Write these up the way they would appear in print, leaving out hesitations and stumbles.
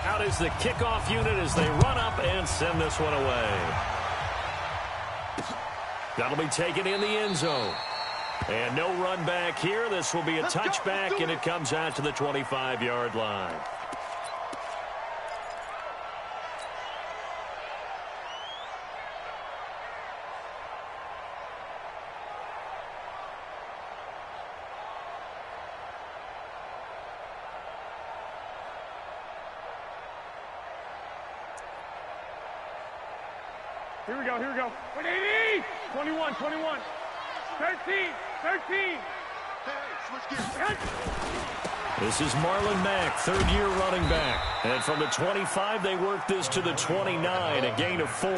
Out is the kickoff unit as they run up and send this one away. That'll be taken in the end zone. And no run back here. This will be a touchback, and it comes out to the 25-yard line. Here we go, here we go. 180! 21, 21. 13, 13. This is Marlon Mack, third-year running back. And from the 25, they work this to the 29, a gain of 4.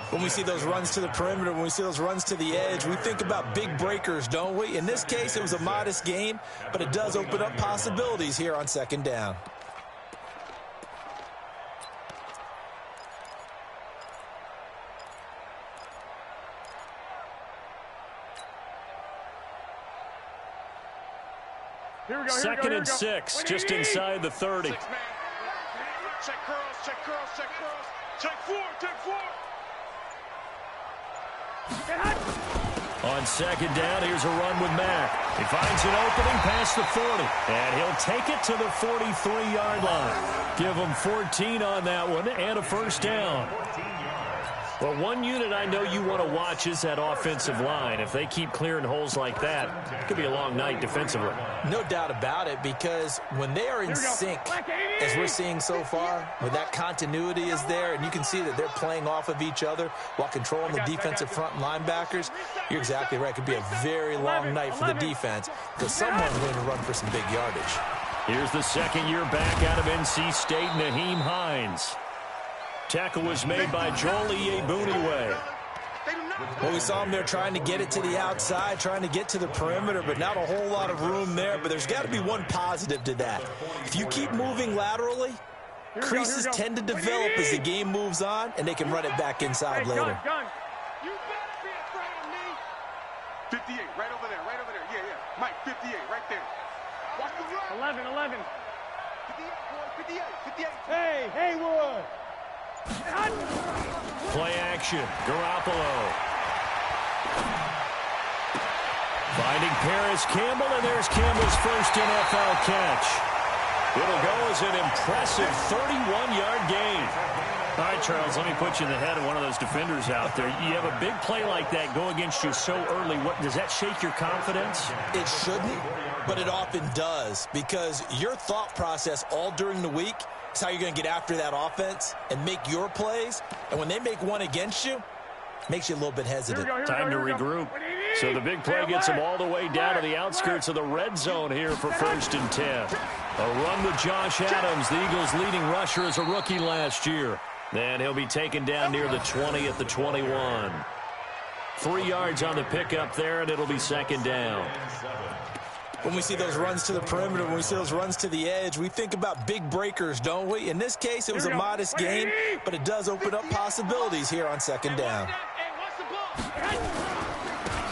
When we see those runs to the perimeter, when we see those runs to the edge, we think about big breakers, don't we? In this case, it was a modest gain, but it does open up possibilities here on second down. Here we go, Second and 6, just inside the 30. Check curls, check curls, check curls. Check 4, check 4. On second down, here's a run with Mack. He finds an opening past the 40, and he'll take it to the 43-yard line. Give him 14 on that one and a first down. Well, one unit I know you want to watch is that offensive line. If they keep clearing holes like that, it could be a long night defensively. No doubt about it, because when they are in sync, as we're seeing so far, where that continuity is there, and you can see that they're playing off of each other while controlling the defensive front linebackers, you're exactly right. It could be a very long night for the defense because someone's going to run for some big yardage. Here's the second-year back out of NC State, Naheem Hines. Tackle was made by Joel Iyiegbuniwe. Well, we saw him there trying to get it to the outside, trying to get to the perimeter, but not a whole lot of room there. But there's got to be one positive to that. If you keep moving laterally, creases tend to develop as the game moves on, and they can run it back inside later. You better be afraid of me. 58, right over there, right over there. Yeah, yeah. Mike, 58, right there. Watch the run. 11, 11. 58, boy, 58, 58. Hey, Haywood. Play action, Garoppolo. Finding Paris Campbell, and there's Campbell's first NFL catch. It'll go as an impressive 31-yard gain. All right, Charles, let me put you in the head of one of those defenders out there. You have a big play like that go against you so early. What does that shake your confidence? It shouldn't, but it often does, because your thought process all during the week is how you're going to get after that offense and make your plays. And when they make one against you, it makes you a little bit hesitant. Time to regroup. So the big play gets them all the way down to the outskirts of the red zone here for 1st and 10. A run with Josh Adams, the Eagles' leading rusher as a rookie last year. Then he'll be taken down near the 20 at the 21. 3 yards on the pickup there, and it'll be second down. When we see those runs to the perimeter, when we see those runs to the edge, we think about big breakers, don't we? In this case, it was a modest gain, but it does open up possibilities here on second down.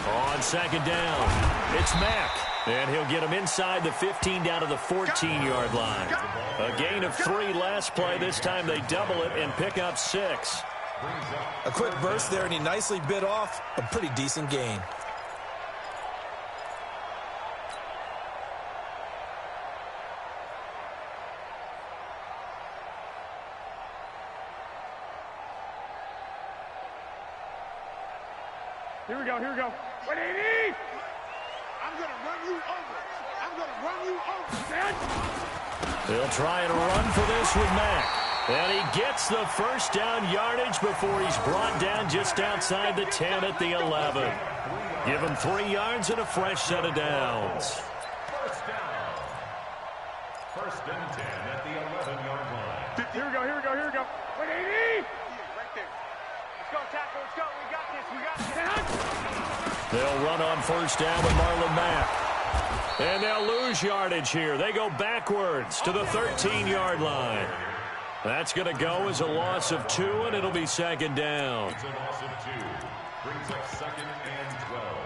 On second down, it's Mack, and he'll get him inside the 15 down to the 14-yard line. A gain of 3 last play. This time they double it and pick up 6. A quick burst there, and he nicely bit off a pretty decent gain. Here we go, here we go. 180! I'm going to run you over. I'm going to run you over. They'll try and run for this with Mack. And he gets the first down yardage before he's brought down just outside the 10 at the 11. Give him 3 yards and a fresh set of downs. First down. 1st and 10 at the 11-yard line. Here we go, here we go, here we go. 180! Right there. Let's go, tackle, let's go. We got this, we got this. They'll run on 1st down with Marlon Mack. And they'll lose yardage here. They go backwards to the 13-yard line. That's going to go as a loss of 2, and it'll be second down. It's a loss of 2. Brings up 2nd and 12.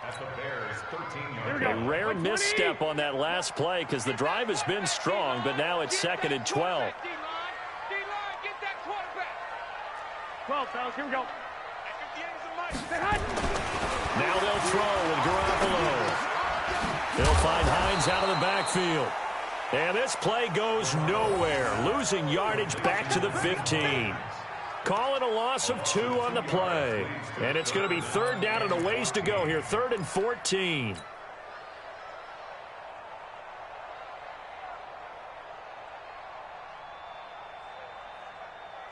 At the Bears' 13-yard line. A rare misstep on that last play because the drive has been strong, but now it's 2nd and 12. D-line, get that quarterback. 12, fellas, here we go. Now they'll throw with Garoppolo. He'll find Hines out of the backfield. And this play goes nowhere, losing yardage back to the 15. Call it a loss of 2 on the play. And it's going to be 3rd down and a ways to go here, 3rd and 14.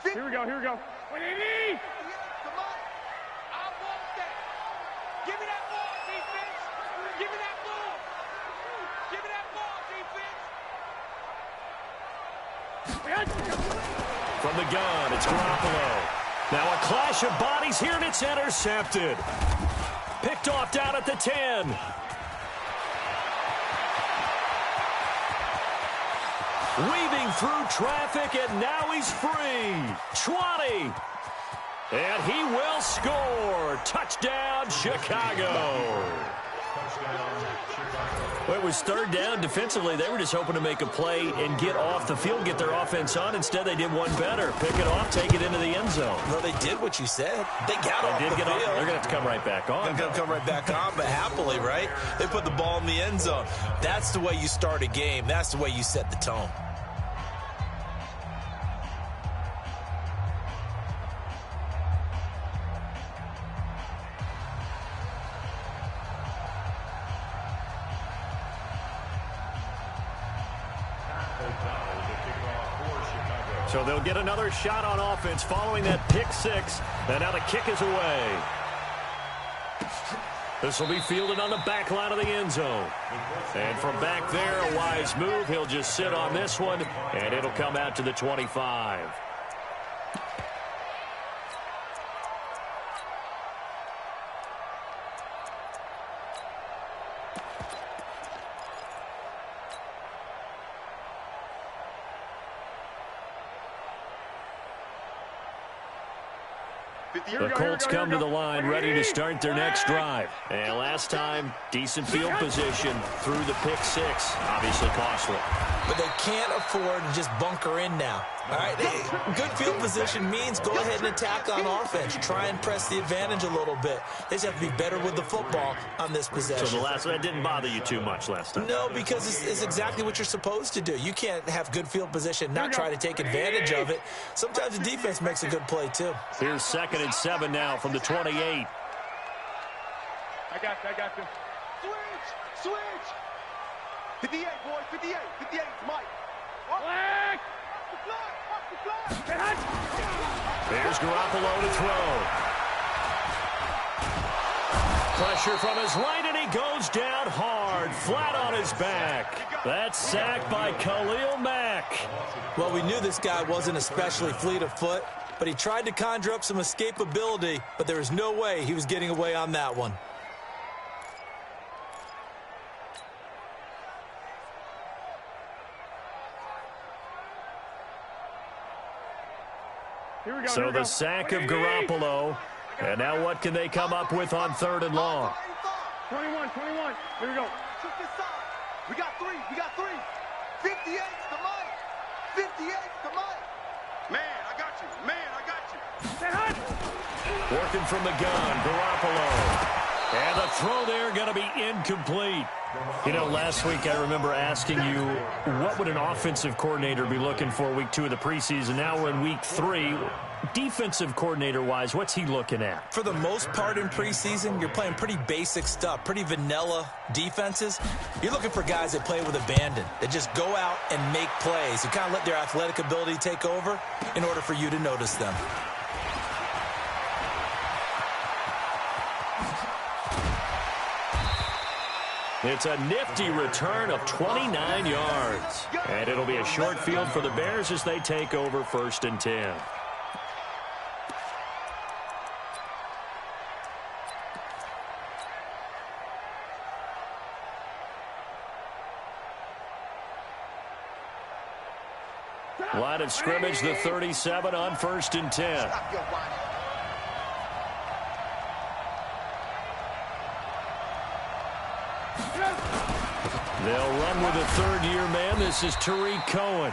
Here we go, here we go. What do you need? Come on. I want that. Give me that ball, defense. Give me that ball. Give me that ball, defense. From the gun, it's Garoppolo. Now a clash of bodies here, and it's intercepted. Picked off down at the 10. Weaving through traffic, and now he's free. 20. And he will score. Touchdown, Chicago. Well, it was 3rd down. Defensively, they were just hoping to make a play and get off the field, get their offense on. Instead, they did one better. Pick it off, take it into the end zone. Well, they did what you said. They got off the field. They're going to have to come right back on. They're going to come right back on, but happily, right? They put the ball in the end zone. That's the way you start a game. That's the way you set the tone. So they'll get another shot on offense following that pick 6. And now the kick is away. This will be fielded on the back line of the end zone. And from back there, a wise move. He'll just sit on this one, and it'll come out to the 25. The Colts come to the line ready to start their next drive. And last time, decent field position through the pick 6. Obviously costly. But they can't afford to just bunker in now. All right, good field position means go ahead and attack on offense. Try and press the advantage a little bit. They just have to be better with the football on this possession. So the last one didn't bother you too much last time? No, because it's exactly what you're supposed to do. You can't have good field position, not try to take advantage of it. Sometimes the defense makes a good play, too. Here's 2nd and 7 now from the 28. I got you. Switch. 58, boys, 58. 58, Mike. Flag. There's Garoppolo to throw. Pressure from his right, and he goes down hard, flat on his back. That's sacked by Khalil Mack. Well, we knew this guy wasn't especially fleet of foot, but he tried to conjure up some escapability, but there was no way he was getting away on that one. So the sack of Garoppolo. And now what can they come up with on 3rd and long? 21. Here we go. We got three. 58's the Mike. 58's the Mike. Man, I got you. Working from the gun, Garoppolo. And the throw there going to be incomplete. You know, last week I remember asking you, what would an offensive coordinator be looking for week 2 of the preseason? Now we're in week 3. Defensive coordinator-wise, what's he looking at? For the most part in preseason, you're playing pretty basic stuff, pretty vanilla defenses. You're looking for guys that play with abandon, that just go out and make plays, and kind of let their athletic ability take over in order for you to notice them. It's a nifty return of 29 yards. And it'll be a short field for the Bears as they take over 1st and 10. Line of scrimmage, the 37 on 1st and 10. They'll run with a third-year man. This is Tariq Cohen.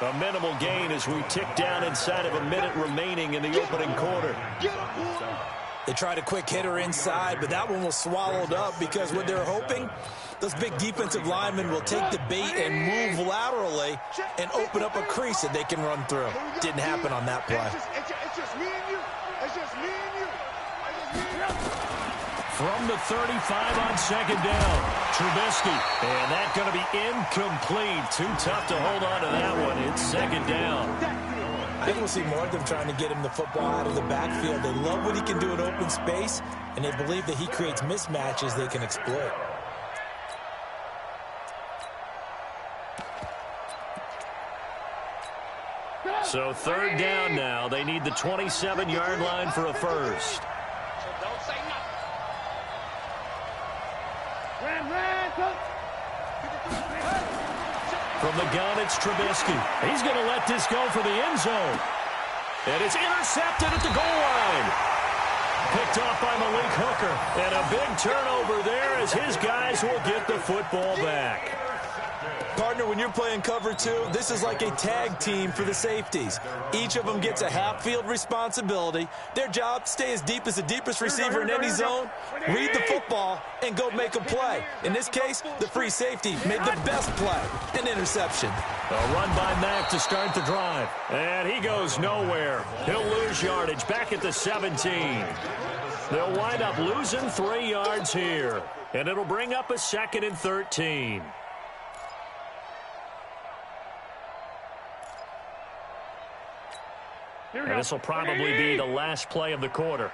A minimal gain as we tick down inside of a minute remaining in the opening quarter. They tried a quick hitter inside, but that one was swallowed up because what they're hoping, those big defensive linemen will take the bait and move laterally and open up a crease that they can run through. Didn't happen on that play. It's just me and you. It's just me and you. From the 35 on second down, Trubisky. And that's going to be incomplete. Too tough to hold on to that one. It's second down. I think we'll see more of them trying to get him the football out of the backfield. They love what he can do in open space, and they believe that he creates mismatches they can exploit. So third down now. They need the 27-yard line for a first. Don't say nothing. From the gun, it's Trubisky. He's going to let this go for the end zone. And it's intercepted at the goal line. Picked off by Malik Hooker. And a big turnover there as his guys will get the football back. Partner, when you're playing cover two, this is like a tag team for the safeties. Each of them gets a half-field responsibility. Their job, stay as deep as the deepest receiver in any zone, read the football, and go make a play. In this case, the free safety made the best play, an interception. A run by Mack to start the drive. And he goes nowhere. He'll lose yardage back at the 17. They'll wind up losing 3 yards here. And it'll bring up a 2nd and 13. And this will probably be the last play of the quarter.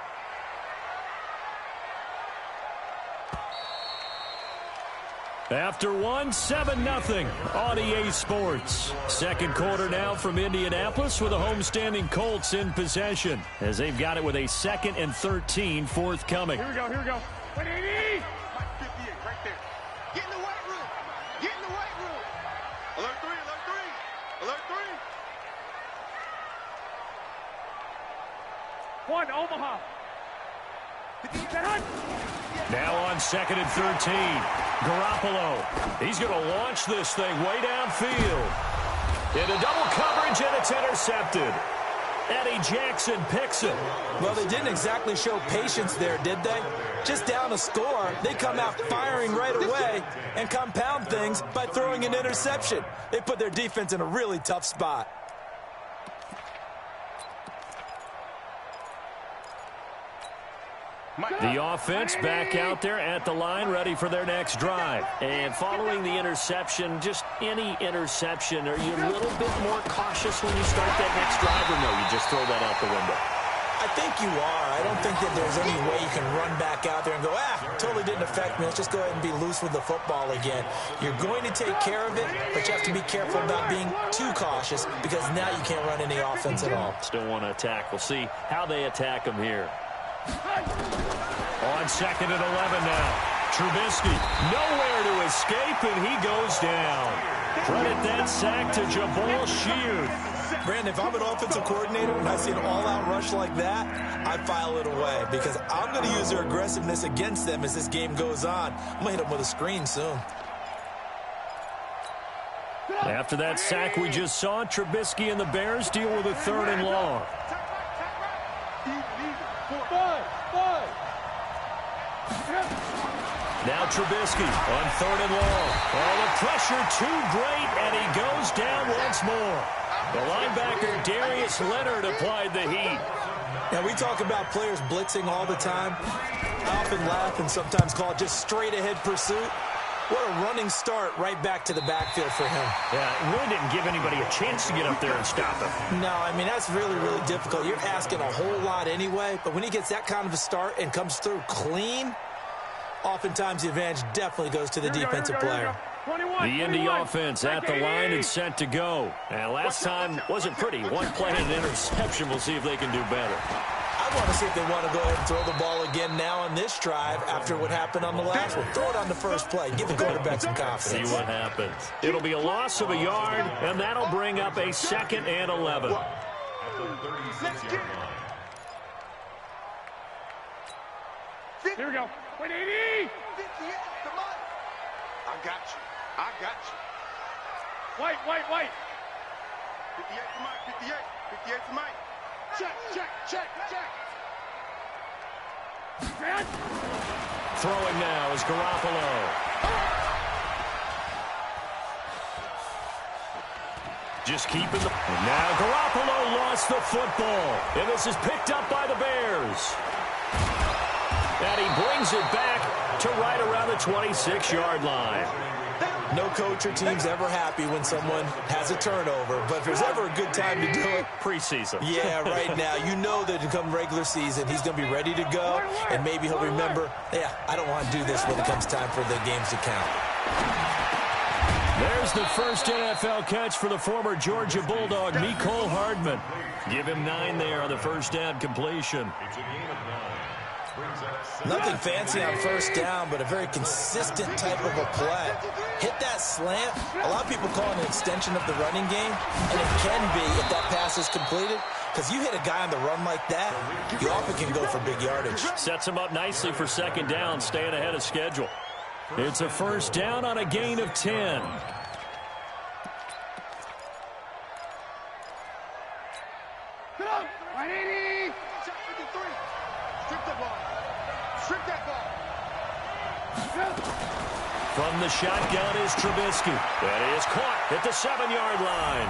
After one, 7-0 on EA Sports. Second quarter now from Indianapolis with the homestanding Colts in possession as they've got it with a 2nd and 13 forthcoming. Here we go, here we go. 180. Mike 58 right there. Get in the weight room. Get in the weight room. Alert 3, alert 3. Alert 3. One, Omaha. Now on 2nd and 13. Garoppolo. He's going to launch this thing way downfield. Into double coverage, and it's intercepted. Eddie Jackson picks it. Well, they didn't exactly show patience there, did they? Just down a score, they come out firing right away and compound things by throwing an interception. They put their defense in a really tough spot. The offense back out there at the line, ready for their next drive. And following the interception, just any interception, are you a little bit more cautious when you start that next drive, or no, you just throw that out the window? I think you are. I don't think that there's any way you can run back out there and go, totally didn't affect me. Let's just go ahead and be loose with the football again. You're going to take care of it, but you have to be careful about being too cautious because now you can't run any offense at all. Still want to attack. We'll see how they attack them here. On 2nd and 11 now. Trubisky nowhere to escape, and he goes down. Credit that sack to Jabal Sheard. Brandon, if I'm an offensive coordinator and I see an all-out rush like that, I file it away because I'm going to use their aggressiveness against them as this game goes on. I'm going to hit them with a screen soon. After that sack we just saw, Trubisky and the Bears deal with a 3rd and long. Now Trubisky on 3rd and long. Oh, the pressure too great, and he goes down once more. The linebacker Darius Leonard applied the heat. Now, we talk about players blitzing all the time. I often laugh and sometimes call it just straight-ahead pursuit. What a running start right back to the backfield for him. Yeah, it really didn't give anybody a chance to get up there and stop him. No, I mean, that's really, really difficult. You're asking a whole lot anyway, but when he gets that kind of a start and comes through clean, oftentimes the advantage definitely goes to the defensive player. The Indy offense at the line and set to go. And last time wasn't pretty. One play and an interception. We'll see if they can do better. I want to see if they want to go ahead and throw the ball again now on this drive after what happened on the last one. Throw it on the first play. Give the quarterback some confidence. See what happens. It'll be a loss of a yard, and that'll bring up a 2nd and 11. At the 36-yard line. Here we go. 180. 58. Come on. I got you. I got you. White. 58 to Mike, 58. 58 to Mike. Check. Throwing now is Garoppolo. Just keeping the... Now Garoppolo lost the football. And this is picked up by the Bears. And he brings it back to right around the 26-yard line. No coach or team's ever happy when someone has a turnover, but if there's ever a good time to do it, preseason. Yeah, right now. You know that come regular season, he's going to be ready to go, and maybe he'll remember, yeah, I don't want to do this when it comes time for the games to count. There's the first NFL catch for the former Georgia Bulldog, Mecole Hardman. Give him 9 there on the first down completion. It's a gain of 9. Nothing fancy on first down, but a very consistent type of a play. Hit that slant. A lot of people call it an extension of the running game, and it can be if that pass is completed, because you hit a guy on the run like that, you often can go for big yardage. Sets him up nicely for second down, staying ahead of schedule. It's a first down on a gain of 10. From the shotgun is Trubisky. That is caught at the 7-yard line.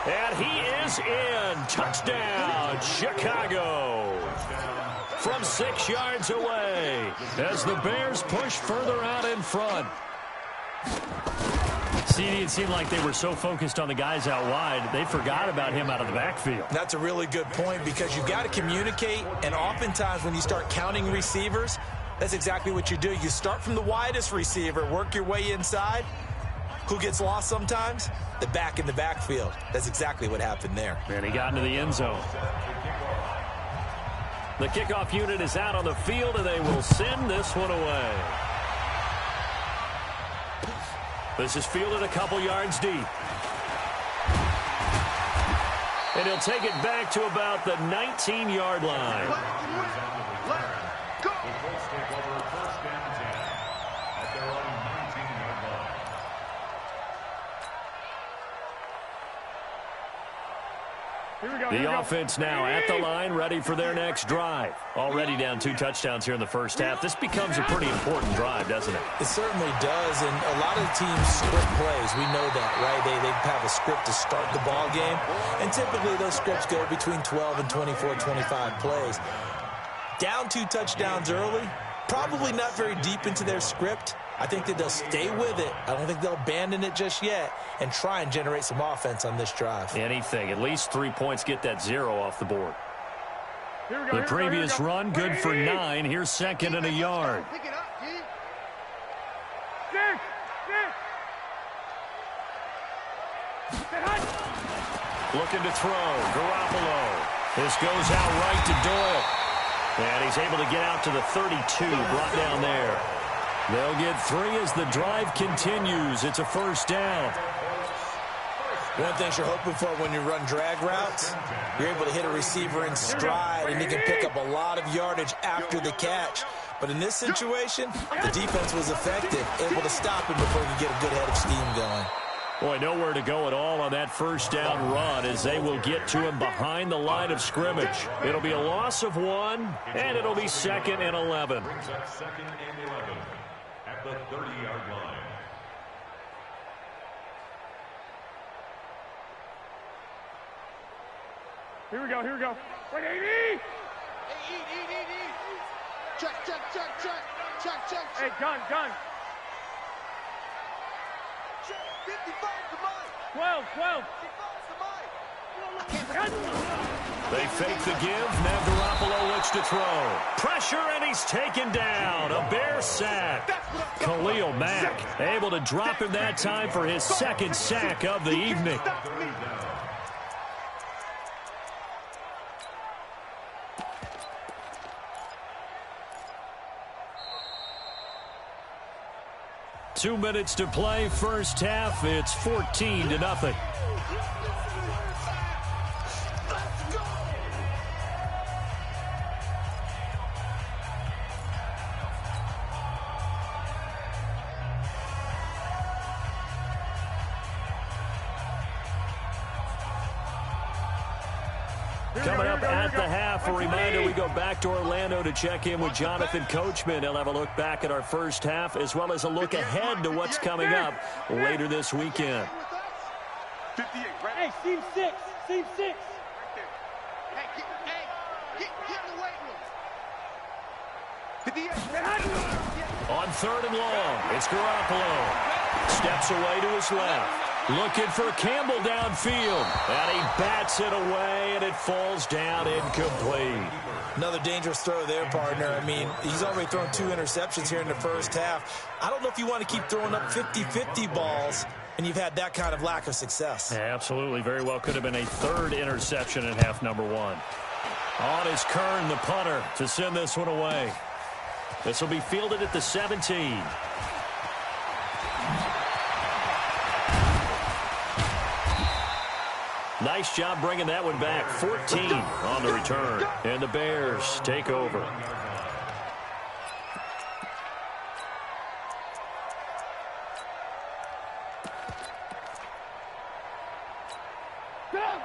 And he is in. Touchdown, Chicago. From 6 yards away as the Bears push further out in front. CD, it seemed like they were so focused on the guys out wide, they forgot about him out of the backfield. That's a really good point because you got to communicate, and oftentimes when you start counting receivers, that's exactly what you do. You start from the widest receiver, work your way inside. Who gets lost sometimes? The back in the backfield. That's exactly what happened there. And he got into the end zone. The kickoff unit is out on the field, and they will send this one away. This is fielded a couple yards deep. And he'll take it back to about the 19-yard line. The offense now at the line, ready for their next drive. Already down 2 touchdowns here in the first half. This becomes a pretty important drive, doesn't it? It certainly does, and a lot of the teams script plays. We know that, right? They have a script to start the ball game, and typically those scripts go between 12 and 24, 25 plays. Down 2 touchdowns early, probably not very deep into their script. I think that they'll stay with it. I don't think they'll abandon it just yet and try and generate some offense on this drive. Anything. At least 3 points, get that 0 off the board. The previous run, good for 9. Here's second and a yard. Looking to throw. Garoppolo. This goes out right to Doyle. And he's able to get out to the 32, brought down there. They'll get 3 as the drive continues. It's a first down. One of the things you're hoping for when you run drag routes, you're able to hit a receiver in stride, and he can pick up a lot of yardage after the catch. But in this situation, the defense was effective, able to stop him before he could get a good head of steam going. Boy, nowhere to go at all on that first down run as they will get to him behind the line of scrimmage. It'll be a loss of 1, and it'll be second and 11. Brings up second and 11 at the 30-yard line. Here we go. Wait, AD! Eat. Check. Hey, gun. 55 to Mike. 12. 55 to Mike. They fake the give. Now Garoppolo looks to throw. Pressure, and he's taken down. A Bear sack. Khalil Mack able to drop him that time for his second sack of the evening. 2 minutes to play, first half. It's 14-0. Coming up at the half, a reminder, we go back to Orlando to check in with Jonathan Coachman. He'll have a look back at our first half as well as a look ahead to what's coming up later this weekend. 58, right? Hey, seam 6. Seam 6. Right there. Hey, get in the weight room. 58. On 3rd and long, it's Garoppolo. Steps away to his left. Looking for Campbell downfield. And he bats it away, and it falls down incomplete. Another dangerous throw there, partner. I mean, he's already thrown 2 interceptions here in the first half. I don't know if you want to keep throwing up 50-50 balls, and you've had that kind of lack of success. Yeah, absolutely. Very well could have been a 3rd interception in half number 1. On is Kern, the punter, to send this one away. This will be fielded at the 17. Nice job bringing that one back. 14 on the return. And the Bears take over.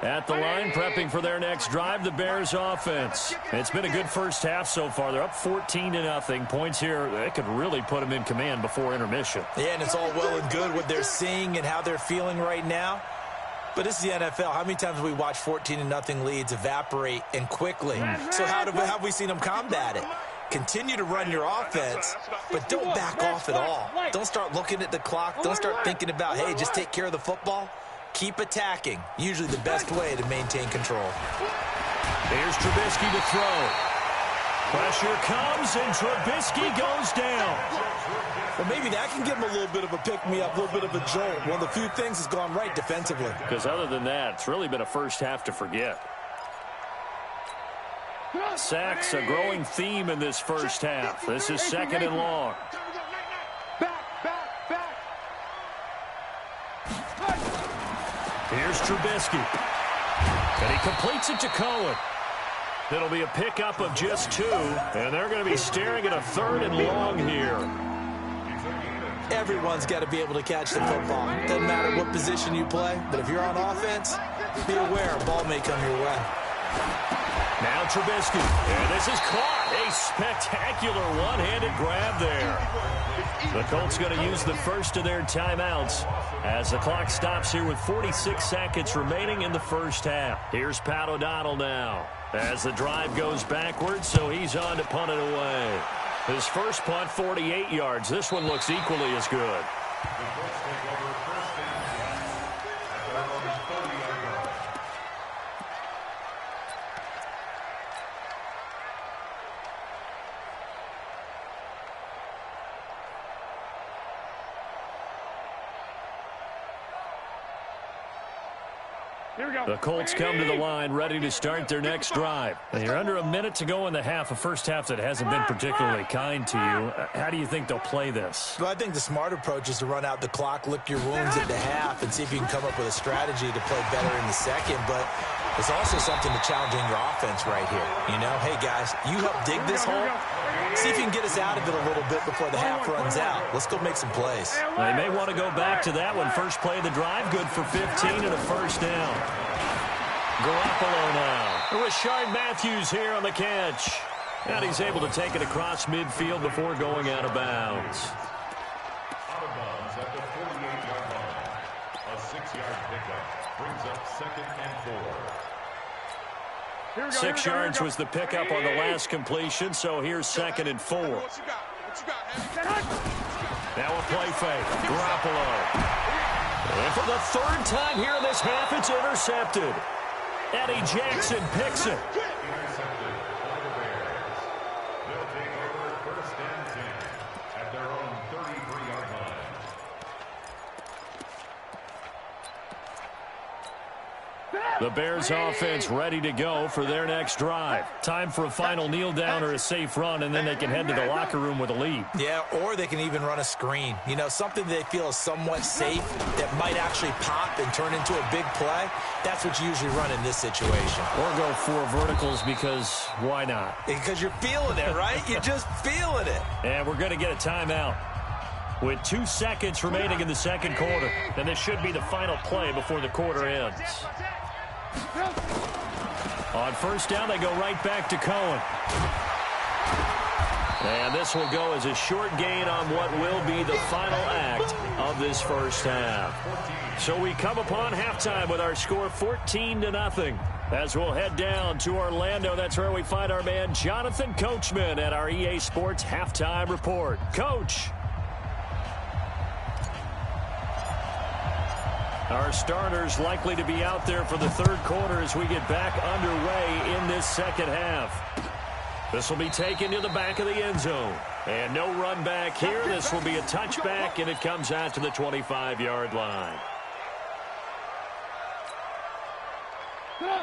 At the line, prepping for their next drive, the Bears offense. It's been a good first half so far. They're up 14-0. Points here, they could really put them in command before intermission. Yeah, and it's all well and good what they're seeing and how they're feeling right now. But this is the NFL. How many times have we watched 14-0 leads evaporate and quickly? So how have we seen them combat it? Continue to run your offense, but don't back off at all. Don't start looking at the clock. Don't start thinking about, hey, just take care of the football. Keep attacking. Usually the best way to maintain control. Here's Trubisky to throw. Pressure comes, and Trubisky goes down. Well, maybe that can give him a little bit of a pick-me-up, a little bit of a jolt. One of the few things has gone right defensively. Because other than that, it's really been a first half to forget. Sacks, a growing theme in this first half. This is 2nd and long. Back. Here's Trubisky. And he completes it to Cohen. It'll be a pickup of just 2, and they're going to be staring at a 3rd and long here. Everyone's got to be able to catch the football. Doesn't matter what position you play, but if you're on offense, be aware a ball may come your way. Now Trubisky, and this is caught. A spectacular one-handed grab there. The Colts going to use the first of their timeouts as the clock stops here with 46 seconds remaining in the first half. Here's Pat O'Donnell now as the drive goes backwards, so he's on to punt it away. His first punt, 48 yards. This one looks equally as good. The Colts come to the line ready to start their next drive. And you're under a minute to go in the half, a first half that hasn't been particularly kind to you. How do you think they'll play this? Well, I think the smart approach is to run out the clock, lick your wounds at the half, and see if you can come up with a strategy to play better in the second. But there's also something to challenging your offense right here. You know, hey, guys, you help dig this hole. See if you can get us out of it a little bit before the half runs out. Let's go make some plays. They may want to go back to that one. First play of the drive, good for 15 and a first down. Garoppolo now. Rashard Matthews here on the catch. And he's able to take it across midfield before going out of bounds. Out of bounds at the 48-yard line. A 6-yard pickup brings up 2nd and 4. 6 yards was the pickup on the last completion, so here's 2nd and 4. Now a play fake. Garoppolo. And for the 3rd time here in this half, it's intercepted. Eddie Jackson picks it. Intercepted by the Bears. They'll take over 1st and 10 at their own 33-yard line. The Bears offense ready to go for their next drive. Time for a final kneel down or a safe run, and then they can head to the locker room with a lead. Yeah, or they can even run a screen. You know, something they feel is somewhat safe that might actually pop and turn into a big play. That's what you usually run in this situation. Or go 4 verticals because why not? Because you're feeling it, right? You're just feeling it. And we're going to get a timeout with 2 seconds remaining in the second quarter. And this should be the final play before the quarter ends. On first down, they go right back to Cohen. And this will go as a short gain on what will be the final act of this first half. So we come upon halftime with our score 14-0. As we'll head down to Orlando, that's where we find our man Jonathan Coachman at our EA Sports Halftime Report. Coach. Our starters likely to be out there for the third quarter as we get back underway in this second half. This will be taken to the back of the end zone. And no run back here. This will be a touchback, and it comes out to the 25-yard line.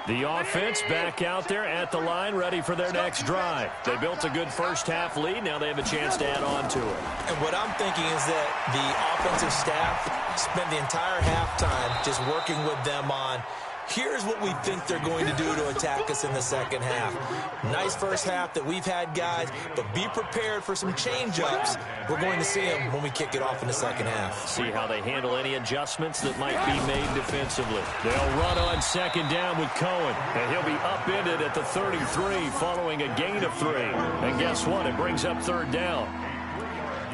The offense back out there at the line, ready for their next drive. They built a good first-half lead. Now they have a chance to add on to it. And what I'm thinking is that the offensive staff spent the entire halftime just working with them on, here's what we think they're going to do to attack us in the second half. Nice first half that we've had, guys, but be prepared for some change-ups. We're going to see them when we kick it off in the second half. See how they handle any adjustments that might be made defensively. They'll run on second down with Cohen, and he'll be upended at the 33 following a gain of 3. And guess what? It brings up third down.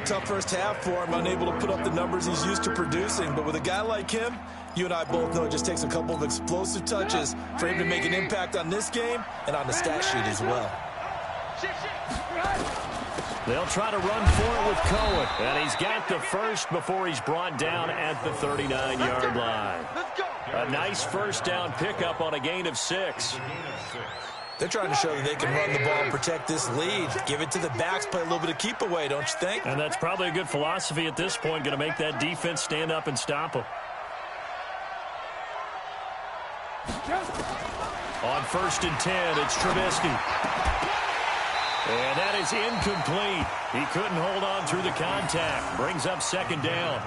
Tough first half for him, unable to put up the numbers he's used to producing. But with a guy like him, you and I both know it just takes a couple of explosive touches for him to make an impact on this game and on the stat sheet as well. They'll try to run for it with Cohen. And he's got the first before he's brought down at the 39-yard line. A nice first down pickup on a gain of 6. They're trying to show that they can run the ball and protect this lead. Give it to the backs, play a little bit of keep away, don't you think? And that's probably a good philosophy at this point, going to make that defense stand up and stop them. On first and 10, it's Trubisky. And that is incomplete. He couldn't hold on through the contact. Brings up second down.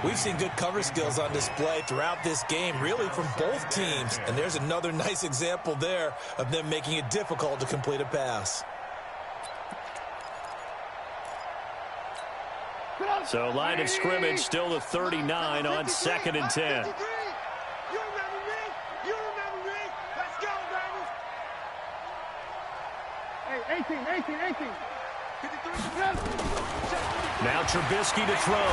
We've seen good cover skills on display throughout this game, really from both teams. And there's another nice example there of them making it difficult to complete a pass. So line of scrimmage still the 39 on second and 10. Hey, 18. Now Trubisky to throw.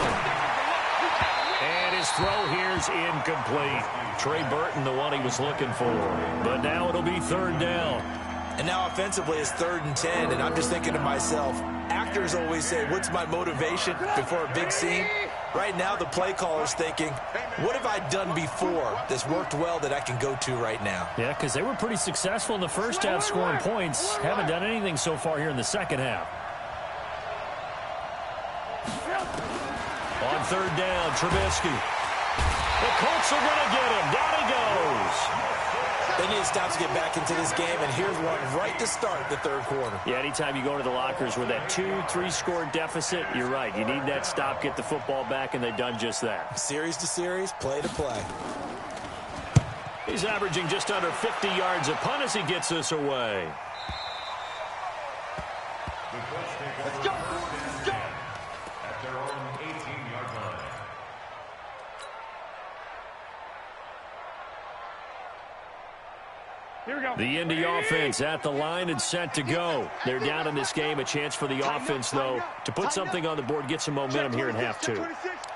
And his throw here's incomplete. Trey Burton, the one he was looking for. But now it'll be third down. And now offensively it's 3rd and 10, and I'm just thinking to myself, actors always say, what's my motivation before a big scene? Right now the play caller's thinking, what have I done before that's worked well that I can go to right now? Yeah, because they were pretty successful in the first half scoring points. Haven't done anything so far here in the second half. On third down, Trubisky. The Colts are going to get him. Down he goes. They need to stop to get back into this game, and here's one right to start the third quarter. Yeah, anytime you go into the lockers with that 2-3 score deficit, you're right. You need that stop, get the football back, and they've done just that. Series to series, play to play. He's averaging just under 50 yards a punt as he gets this away. Let's go. At their own 18-yard line. Here we go. The Indy offense at the line and set to go. They're down in this game. A chance for the offense, though, to put something on the board, get some momentum here in half 2.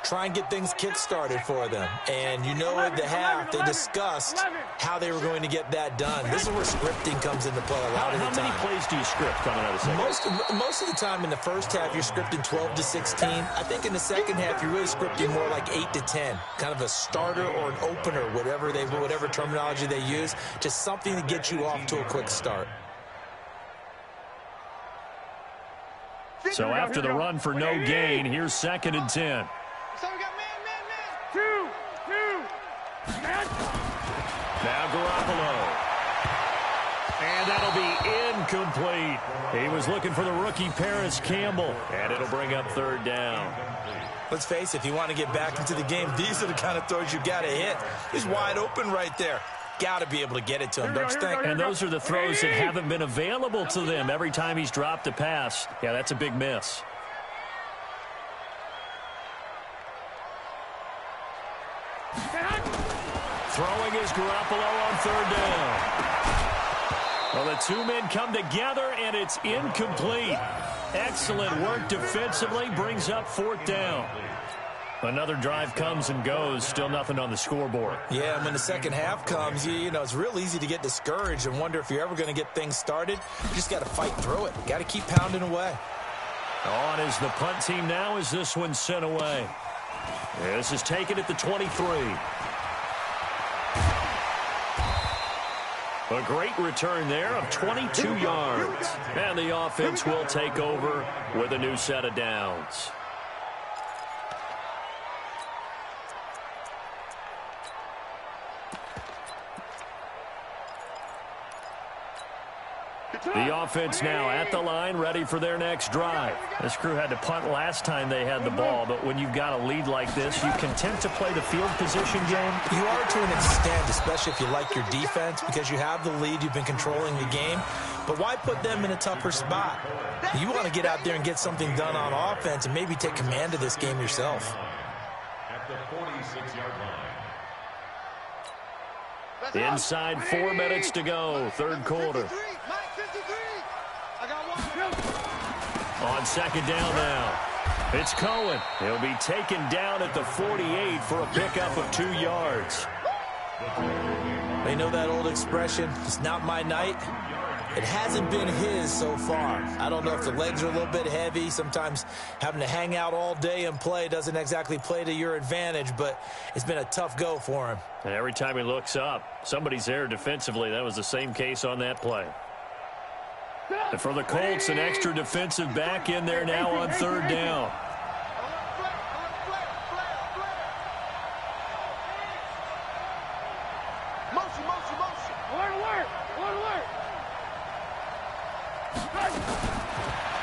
Try and get things kick-started for them. And you know at the half, they discussed how they were going to get that done. This is where scripting comes into play a lot of the time. How many plays do you script coming out of the second? Most of the time in the first half, you're scripting 12 to 16. I think in the second half, you're really scripting more like 8 to 10. Kind of a starter or an opener, whatever terminology they use. Just something to get you off to a quick start. So after the run for no gain, here's 2nd and 10. So we got man. 2. Now Garoppolo. And that'll be incomplete. He was looking for the rookie Paris Campbell. And it'll bring up third down. Let's face it, if you want to get back into the game, these are the kind of throws you got to hit. He's wide open right there. Got to be able to get it to him, don't you think? And those are the throws that haven't been available to them every time he's dropped a pass. Yeah, that's a big miss. Throwing is Garoppolo on third down. Well, the two men come together, and it's incomplete. Excellent work defensively, brings up 4th down. Another drive comes and goes, still nothing on the scoreboard. Yeah, and when the second half comes, you know, it's real easy to get discouraged and wonder if you're ever going to get things started. You just got to fight through it. Got to keep pounding away. On is the punt team now as this one's sent away. This is taken at the 23. A great return there of 22 yards. And the offense will take over with a new set of downs. The offense now at the line, ready for their next drive. This crew had to punt last time they had the ball, but when you've got a lead like this, you content to play the field position game? You are to an extent, especially if you like your defense, because you have the lead, you've been controlling the game. But why put them in a tougher spot? You want to get out there and get something done on offense and maybe take command of this game yourself. At the 46-yard line. Inside 4 minutes to go, third quarter. On second down now, it's Cohen. He'll be taken down at the 48 for a pickup of 2 yards. They know that old expression, it's not my night. It hasn't been his so far. I don't know if the legs are a little bit heavy. Sometimes having to hang out all day and play doesn't exactly play to your advantage, but it's been a tough go for him. And every time he looks up, somebody's there defensively. That was the same case on that play. And for the Colts, an extra defensive back in there now on third down.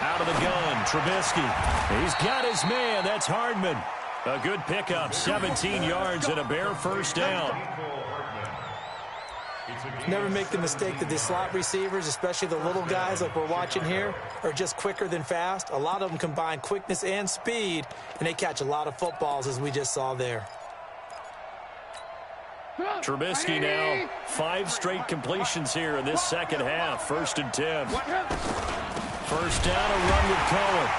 Out of the gun, Trubisky. He's got his man. That's Hardman. A good pickup, 17 yards and a bare first down. Never make the mistake that the slot receivers, especially the little guys like we're watching here, are just quicker than fast. A lot of them combine quickness and speed, and they catch a lot of footballs, as we just saw there. Trubisky now, 5 straight completions here in this second half. 1st and 10. First down, a run with Cohen.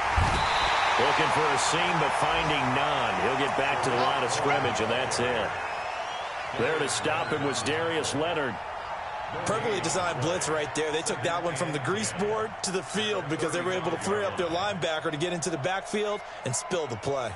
Looking for a seam, but finding none. He'll get back to the line of scrimmage, and that's it. There to stop him was Darius Leonard. Perfectly designed blitz right there. They took that one from the grease board to the field because they were able to free up their linebacker to get into the backfield and spill the play.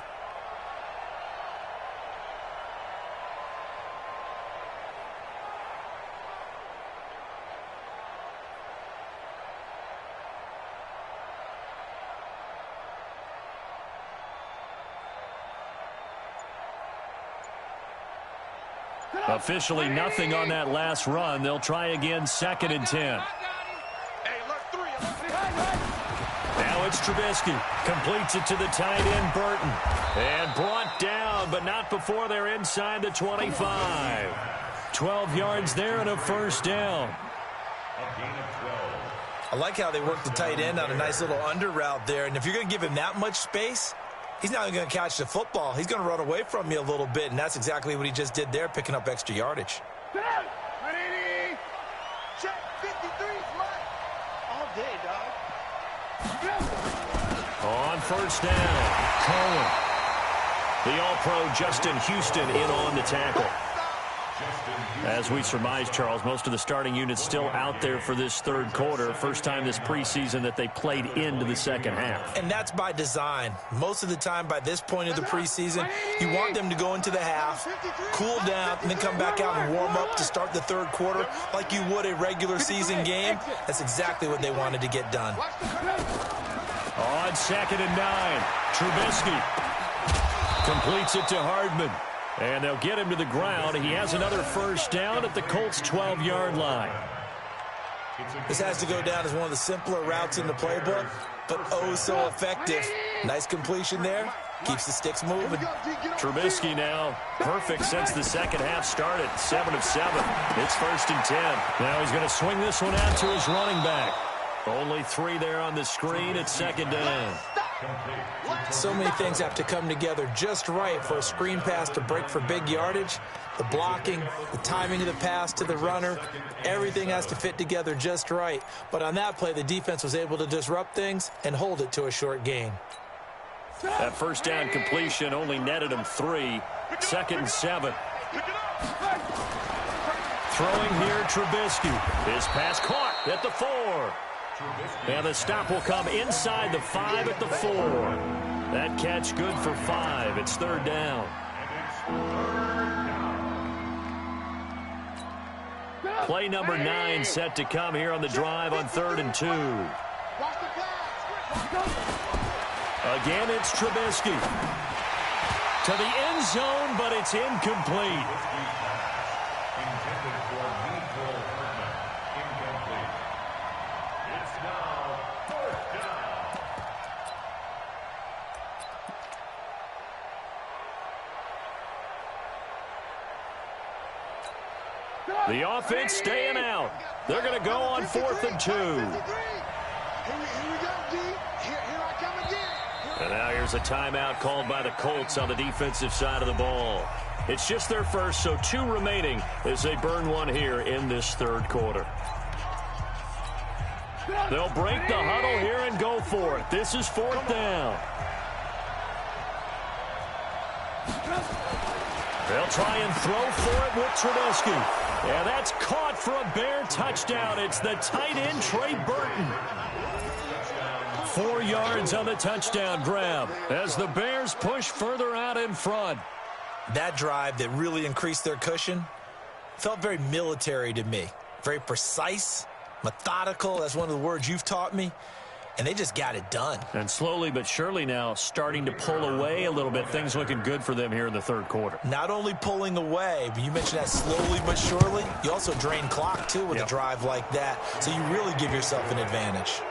Officially nothing on that last run. They'll try again, 2nd and 10. Now it's Trubisky. Completes it to the tight end, Burton. And brought down, but not before they're inside the 25. 12 yards there and a first down. I like how they work the tight end on a nice little under route there. And if you're going to give him that much space, he's not even going to catch the football. He's going to run away from you a little bit, and that's exactly what he just did there, picking up extra yardage. Check 53 all day, dog. On first down, Cohen. The All-Pro Justin Houston in on the tackle. As we surmise, Charles, most of the starting units still out there for this third quarter. First time this preseason that they played into the second half. And that's by design. Most of the time by this point of the preseason, you want them to go into the half, cool down, and then come back out and warm up to start the third quarter like you would a regular season game. That's exactly what they wanted to get done. On 2nd and 9, Trubisky completes it to Hardman. And they'll get him to the ground. He has another first down at the Colts' 12-yard line. This has to go down as one of the simpler routes in the playbook, but oh so effective. Nice completion there. Keeps the sticks moving. Trubisky now perfect since the second half started. 7 of 7. It's 1st and 10. Now he's going to swing this one out to his running back. Only 3 there on the screen at 2nd down. So many things have to come together just right for a screen pass to break for big yardage. The blocking, the timing of the pass to the runner, everything has to fit together just right. But on that play, the defense was able to disrupt things and hold it to a short gain. That first down completion only netted him 3. 2nd and 7. Throwing here, Trubisky. His pass caught at the 4. And the stop will come inside the 5 at the 4. That catch good for 5. It's 3rd down. Play number 9 set to come here on the drive on 3rd and 2. Again, it's Trubisky. To the end zone, but it's incomplete. The offense staying out. They're going to go on 4th and 2. And now here's a timeout called by the Colts on the defensive side of the ball. It's just their first, so 2 remaining as they burn one here in this 3rd quarter. They'll break the huddle here and go for it. This is 4th down. They'll try and throw for it with Trubisky. And that's caught for a Bear touchdown. It's the tight end, Trey Burton. 4 yards on the touchdown grab as the Bears push further out in front. That drive that really increased their cushion felt very military to me. Very precise, methodical. That's one of the words you've taught me. And they just got it done. And slowly but surely now starting to pull away a little bit. Things looking good for them here in the 3rd quarter. Not only pulling away, but you mentioned that slowly but surely. You also drain clock, too, with a drive like that. So you really give yourself an advantage.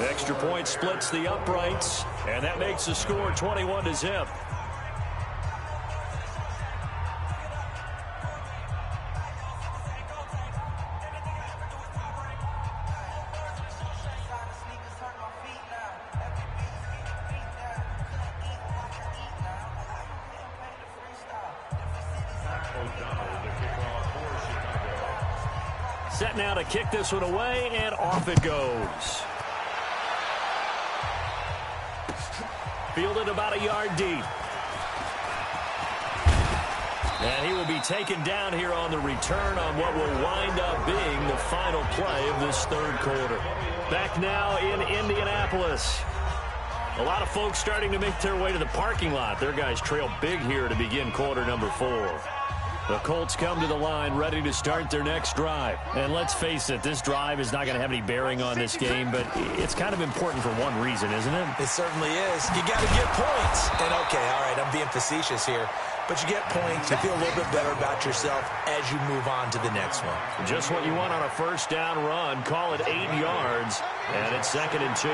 Extra point splits the uprights, and that makes the score 21-0. Set now to kick this one away, and off it goes. Fielded about a yard deep. And he will be taken down here on the return on what will wind up being the final play of this 3rd quarter. Back now in Indianapolis. A lot of folks starting to make their way to the parking lot. Their guys trail big here to begin quarter number 4. The Colts come to the line ready to start their next drive. And let's face it, this drive is not going to have any bearing on this game, but it's kind of important for one reason, isn't it? It certainly is. You got to get points. And, okay, all right, I'm being facetious here. But you get points, you feel a little bit better about yourself as you move on to the next one. Just what you want on a first down run. Call it 8 yards, and it's 2nd and 2.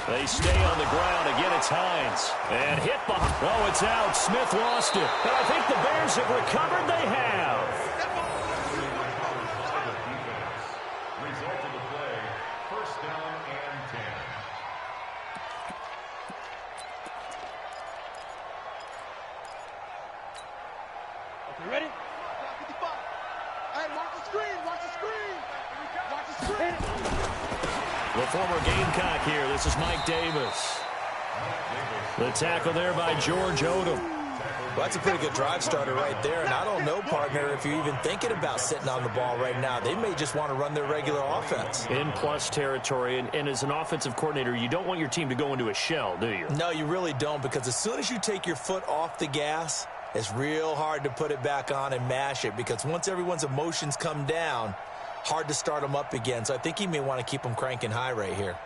They stay on the ground. Again, it's Hines. And hit behind. Oh, it's out. Smith lost it. And I think the Bears have recovered. They have. Result of the play, first down and 10. Okay, ready? 55. Hey, watch the screen. Watch the screen. Watch the screen. The former Gamecock here. This is Mike Davis. The tackle there by George Odom. Well, that's a pretty good drive starter right there. And I don't know, partner, if you're even thinking about sitting on the ball right now. They may just want to run their regular offense. In plus territory. And as an offensive coordinator, you don't want your team to go into a shell, do you? No, you really don't, because as soon as you take your foot off the gas, it's real hard to put it back on and mash it, because once everyone's emotions come down, hard to start them up again. So I think he may want to keep them cranking high right here.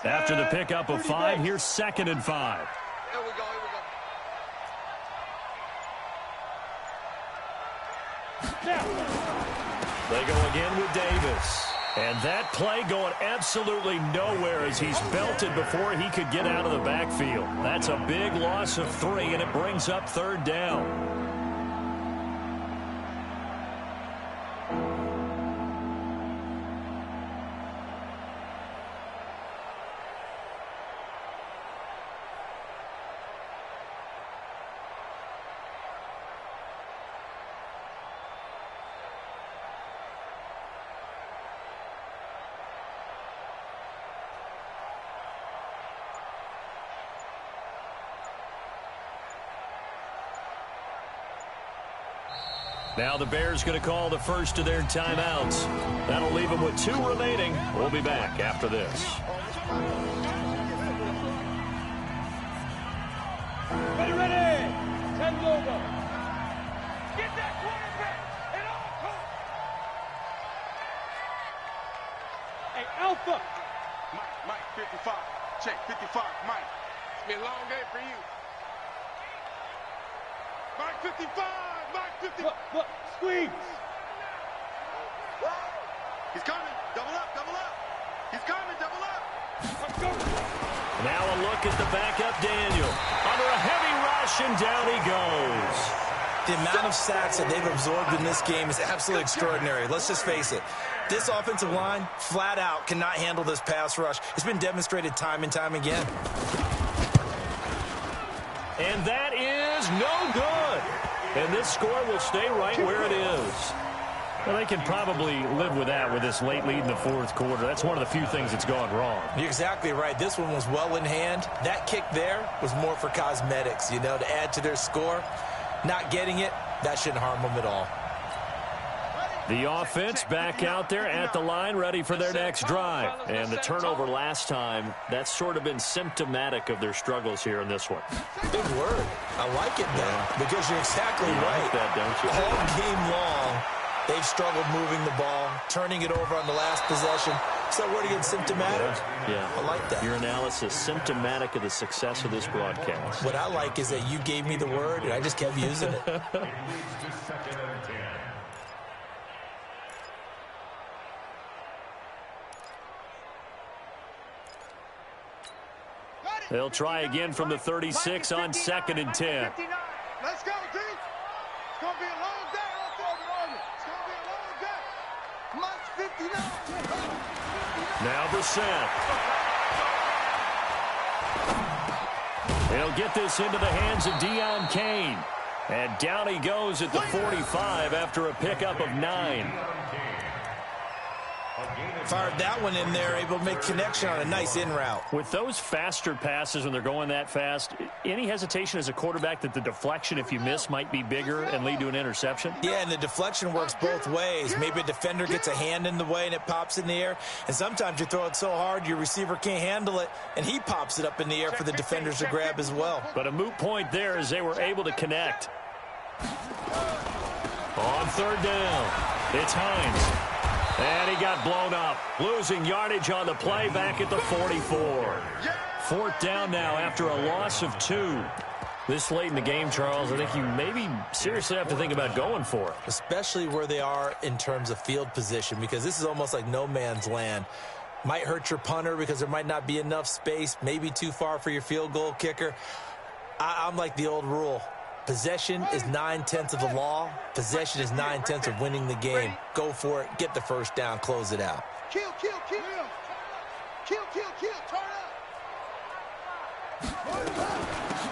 After the pickup of 5, here's 2nd and 5. Here we go, They go again with Davis. And that play going absolutely nowhere as he's belted before he could get out of the backfield. That's a big loss of 3, and it brings up 3rd down. Now the Bears going to call the first of their timeouts. That'll leave them with 2 remaining. We'll be back after this. Ready. 10 logo. Get that quarterback. And all coach. Hey, Alpha. Mike, 55. Check, 55, Mike. It's been a long day for you. Mike, 55. Mike, 50. Look, squeeze. He's coming. Double up. He's coming, double up. Let's go. Now a look at the backup Daniel. Under a heavy rush, and down he goes. The amount of sacks that they've absorbed in this game is absolutely extraordinary. Let's just face it. This offensive line, flat out, cannot handle this pass rush. It's been demonstrated time and time again. And that is no good. And this score will stay right where it is. Well, they can probably live with that with this late lead in the fourth quarter. That's one of the few things that's gone wrong. You're exactly right. This one was well in hand. That kick there was more for cosmetics, to add to their score. Not getting it, that shouldn't harm them at all. The offense back out there at the line, ready for their next drive. And the turnover last time, that's sort of been symptomatic of their struggles here in this one. Big word. I like it, though, because you're exactly right. Like that, don't you? All game long, they've struggled moving the ball, turning it over on the last possession. So word again, symptomatic? Yeah. I like that. Your analysis, symptomatic of the success of this broadcast. What I like is that you gave me the word, and I just kept using it. They'll try again from the 36 on 2nd and 10. Let's go, D. It's going to be a long day. It's going to be a long day. Mike's 59. Now Brissett. He'll get this into the hands of Deion Kane. And down he goes at the 45 after a pickup of 9. Fired that one in there, able to make connection on a nice in route. With those faster passes when they're going that fast, any hesitation as a quarterback that the deflection, if you miss, might be bigger and lead to an interception? Yeah, and the deflection works both ways. Maybe a defender gets a hand in the way and it pops in the air. And sometimes you throw it so hard your receiver can't handle it, and he pops it up in the air for the defenders to grab as well. But a moot point there as they were able to connect. On 3rd down, it's Hines. And he got blown up, losing yardage on the play back at the 44. 4th down now after a loss of 2. This late in the game, Charles, I think you maybe seriously have to think about going for it. Especially where they are in terms of field position, because this is almost like no man's land. Might hurt your punter because there might not be enough space, maybe too far for your field goal kicker. I'm like the old rule. Possession is 9/10 of the law. Possession is 9/10 of winning the game. Go for it. Get the first down. Close it out. Kill. Turn up.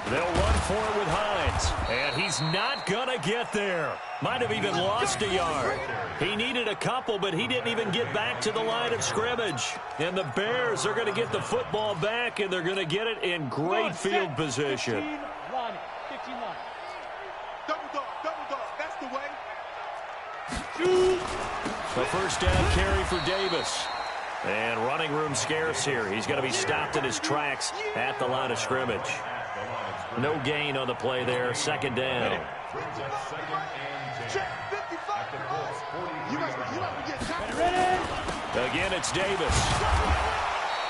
They'll run for it with Hines. And he's not going to get there. Might have even lost a yard. He needed a couple, but he didn't even get back to the line of scrimmage. And the Bears are going to get the football back, and they're going to get it in great field position. 15 line. Double dog. That's the way. The first down carry for Davis. And running room scarce here. He's going to be stopped in his tracks at the line of scrimmage. No gain on the play there. 2nd down. Again, it's Davis.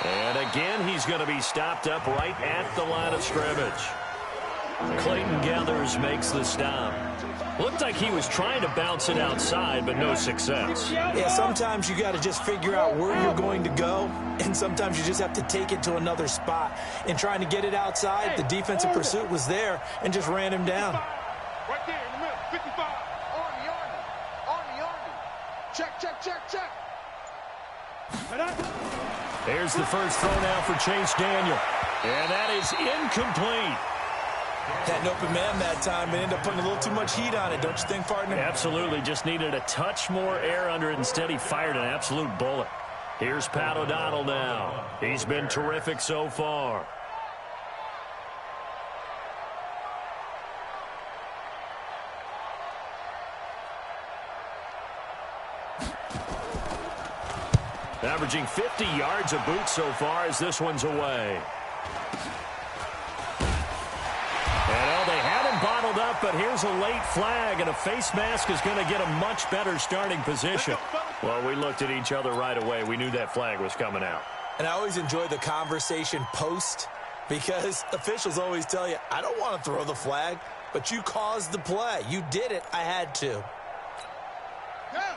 And again, he's going to be stopped up right at the line of scrimmage. Clayton Gathers makes the stop. Looked like he was trying to bounce it outside, but no success. Yeah, sometimes you got to just figure out where you're going to go, and sometimes you just have to take it to another spot. In trying to get it outside, the defensive pursuit was there and just ran him down. Right there in the middle, 55. Army. Check. There's the first throw now for Chase Daniel. And that is incomplete. Had an open man that time, but ended up putting a little too much heat on it, don't you think, partner? Absolutely. Just needed a touch more air under it. Instead, he fired an absolute bullet. Here's Pat O'Donnell now. He's been terrific so far. Averaging 50 yards a boot so far as this one's away. And they had him bottled up, but here's a late flag, and a face mask is going to get a much better starting position. Well, we looked at each other right away. We knew that flag was coming out. And I always enjoy the conversation post, because officials always tell you, I don't want to throw the flag, but you caused the play. You did it. I had to.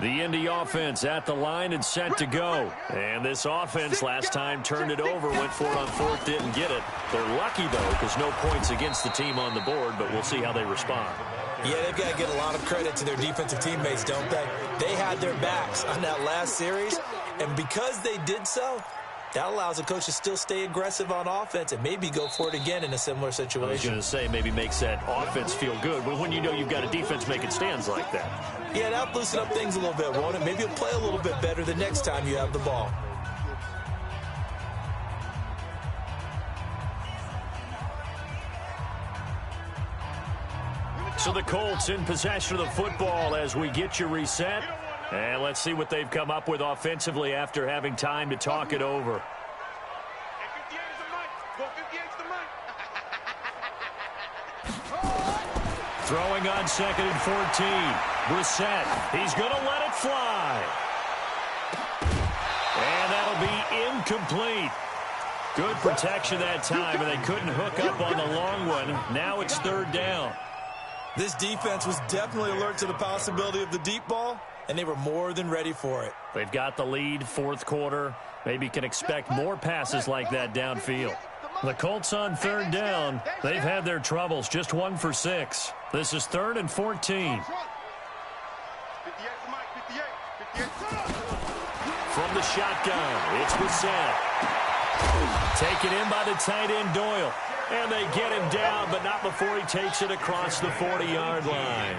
The Indy offense at the line and set to go. And this offense last time turned it over, went for it on fourth, didn't get it. They're lucky, though, because no points against the team on the board, but we'll see how they respond. Yeah, they've got to get a lot of credit to their defensive teammates, don't they? They had their backs on that last series, and because they did so, that allows a coach to still stay aggressive on offense and maybe go for it again in a similar situation. I was going to say maybe makes that offense feel good, but when you know you've got a defense making stands like that. Yeah, that'll loosen up things a little bit, won't it? Maybe you'll play a little bit better the next time you have the ball. So the Colts in possession of the football as we get you reset. And let's see what they've come up with offensively after having time to talk it over. Throwing on 2nd and 14. Brissett, he's going to let it fly. And that'll be incomplete. Good protection that time, and they couldn't hook up on the long one. Now it's 3rd down. This defense was definitely alert to the possibility of the deep ball, and they were more than ready for it. They've got the lead, 4th quarter. Maybe can expect more passes like that downfield. The Colts on 3rd down. They've had their troubles, just 1 for 6. This is 3rd and 14. From the shotgun, it's Brissett. Taken in by the tight end, Doyle. And they get him down, but not before he takes it across the 40-yard line.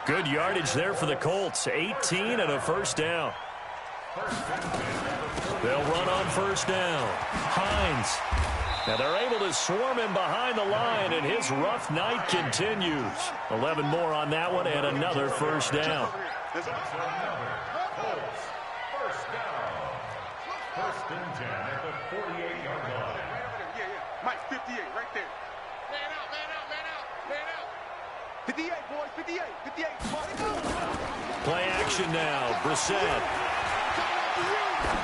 Good yardage there for the Colts. 18 and a 1st down. They'll run on 1st down. Hines. Now they're able to swarm him behind the line, and his rough night continues. 11 more on that one, and another 1st down. First down. 1st and 10 at the 48-yard line. Mike, 58, right there. Man out, man out, man out, man out. 58, boys, 58, 58. Play action now. Brissett.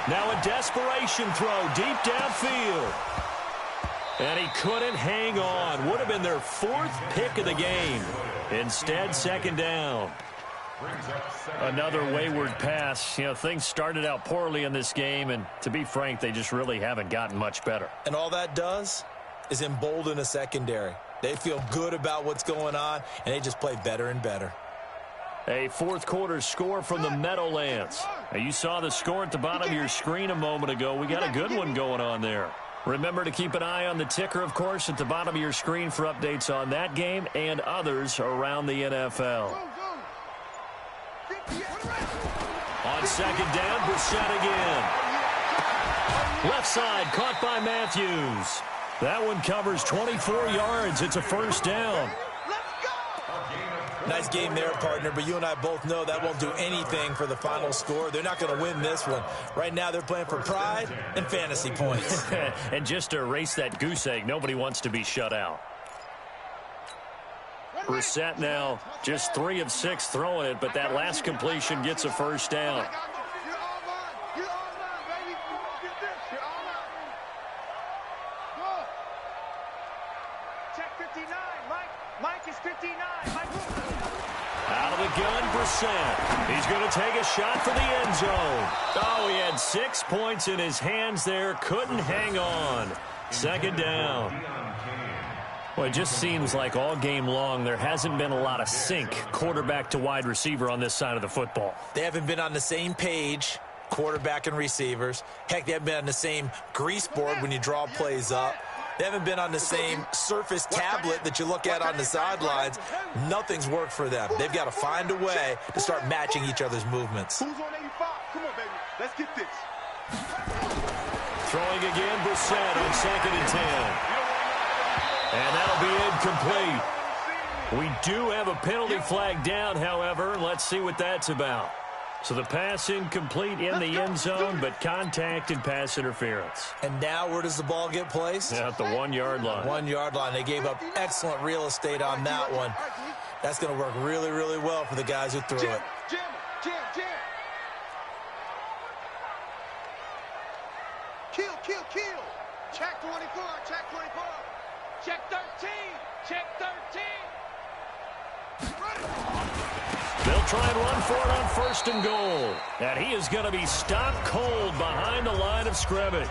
Now a desperation throw deep downfield. And he couldn't hang on. Would have been their 4th pick of the game. Instead, 2nd down. Another wayward pass. You know, things started out poorly in this game, and to be frank, they just really haven't gotten much better. And all that does is embolden a secondary. They feel good about what's going on, and they just play better and better. A 4th quarter score from the Meadowlands. Now, you saw the score at the bottom of your screen a moment ago. We got a good one going on there. Remember to keep an eye on the ticker, of course, at the bottom of your screen for updates on that game and others around the NFL. On 2nd down, Brissett again. Left side, caught by Matthews. That one covers 24 yards. It's a 1st down. Nice game there, partner, but you and I both know that won't do anything for the final score. They're not going to win this one. Right now, they're playing for pride and fantasy points. And just to erase that goose egg, nobody wants to be shut out. Brissett now just 3 of 6 throwing it, but that last completion gets a 1st down. Check 59. Mike is 59. Out of the gun, Brissett. He's going to take a shot for the end zone. Oh, he had 6 points in his hands there. Couldn't hang on. 2nd down. Well, it just seems like all game long there hasn't been a lot of sync quarterback to wide receiver on this side of the football. They haven't been on the same page, quarterback and receivers. Heck, they haven't been on the same grease board when you draw plays up. They haven't been on the same surface tablet that you look at on the sidelines. Nothing's worked for them. They've got to find a way to start matching each other's movements. Who's on 85? Come on, baby. Let's get this. Throwing again, Brissett on 2nd and 10. And that'll be incomplete. We do have a penalty flag down, however. Let's see what that's about. So the pass incomplete in the end zone, but contact and pass interference. And now where does the ball get placed? At the 1-yard line. 1-yard line. They gave up excellent real estate on that one. That's going to work really, really well for the guys who threw it. Jam. Kill. Check 24. Check 13. Check 13. They'll try and run for it on 1st and goal. And he is going to be stopped cold behind the line of scrimmage.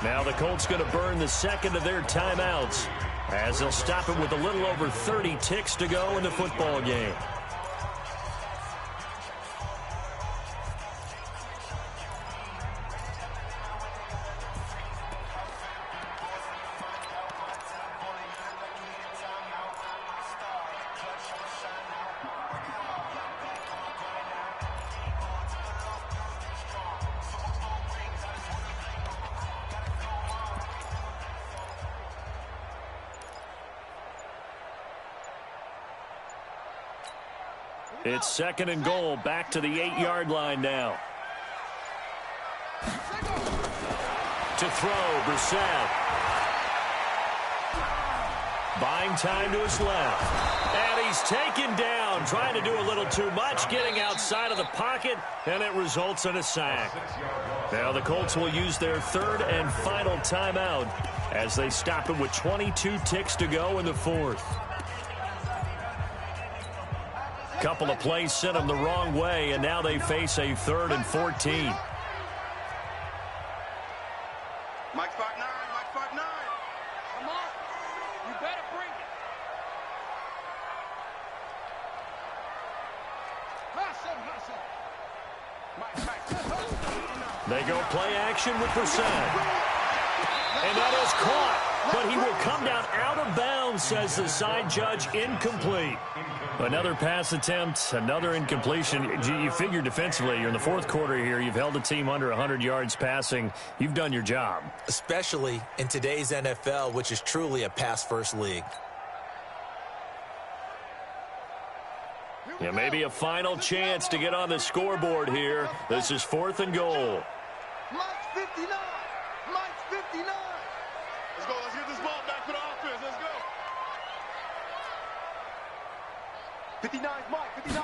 Now the Colts going to burn the second of their timeouts as they'll stop it with a little over 30 ticks to go in the football game. It's 2nd and goal, back to the 8-yard line now. To throw, Brissett. Buying time to his left. And he's taken down, trying to do a little too much, getting outside of the pocket, and it results in a sack. Now the Colts will use their 3rd and final timeout as they stop it with 22 ticks to go in the 4th. Couple of plays sent them the wrong way, and now they face a 3rd and 14. Mike 5'9", Come on. You better bring it. Hustle. Mike. They go play action with Brissett. And that is caught, but he will come down out of bounds, says the side judge, incomplete. Another pass attempt, another incompletion. You figure defensively, you're in the 4th quarter here. You've held a team under 100 yards passing. You've done your job. Especially in today's NFL, which is truly a pass-first league. Yeah, maybe a final chance to get on the scoreboard here. This is 4th and goal. Mike's 59. Let's get this ball back for the offense. Let's go. 59 Mike. 59.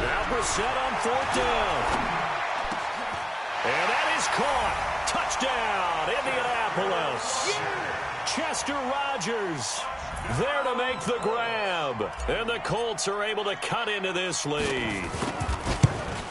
Now Brissett on 4th down. And that is caught. Touchdown, Indianapolis. Chester Rogers there to make the grab. And the Colts are able to cut into this lead.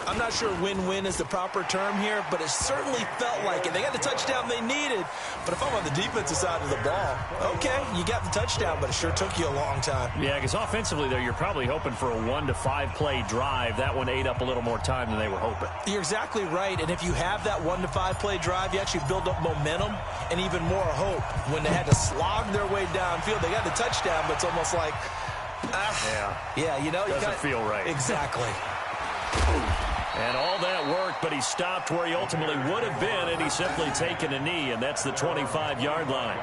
I'm not sure win-win is the proper term here, but it certainly felt like it. They got the touchdown they needed, but if I'm on the defensive side of the ball, okay, you got the touchdown, but it sure took you a long time. Yeah, because offensively, though, you're probably hoping for a 1 to 5 play drive. That one ate up a little more time than they were hoping. You're exactly right, and if you have that 1 to 5 play drive, you actually build up momentum and even more hope. When they had to slog their way downfield, they got the touchdown, but it's almost like, yeah, you know, doesn't feel right. Exactly. And all that work, but he stopped where he ultimately would have been, and he's simply taken a knee, and that's the 25-yard line.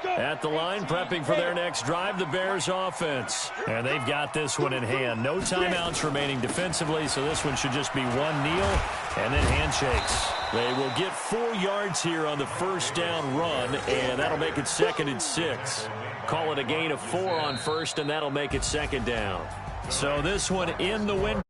At the line, prepping for their next drive, the Bears offense. And they've got this one in hand. No timeouts remaining defensively, so this one should just be one kneel and then handshakes. They will get 4 yards here on the 1st down run, and that'll make it 2nd and 6. Call it a gain of 4 on 1st, and that'll make it 2nd down. So this one in the win.